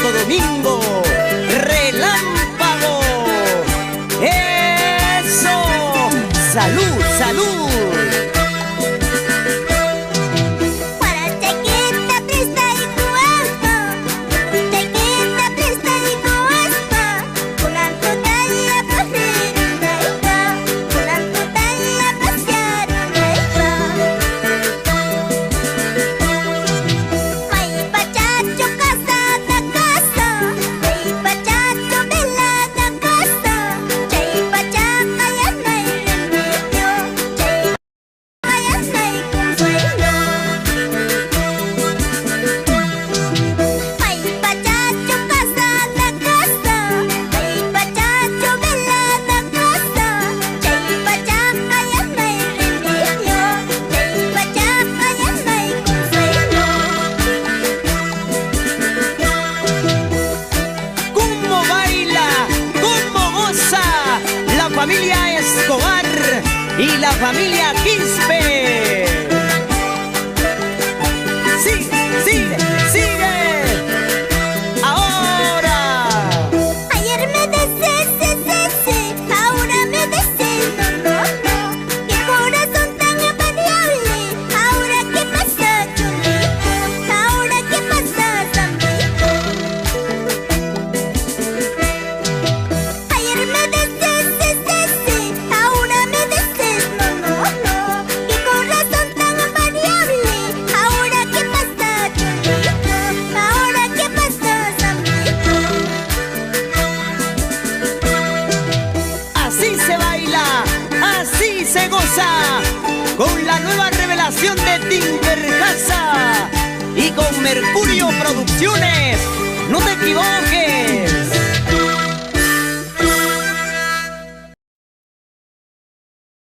Santo Domingo, Relámpago. ¡Eso! ¡Salud, salud! Familia Escobar y la familia Quispe. Sí, sigue, sigue. Ahora. Ayer me desees, ahora me desees, no. Qué corazón tan variable. Ahora qué pasa, chulito. Ahora qué pasa, Zambito. Ayer me desees. Se goza con la nueva revelación de Timber Casa y con Mercurio Producciones. No te equivoques.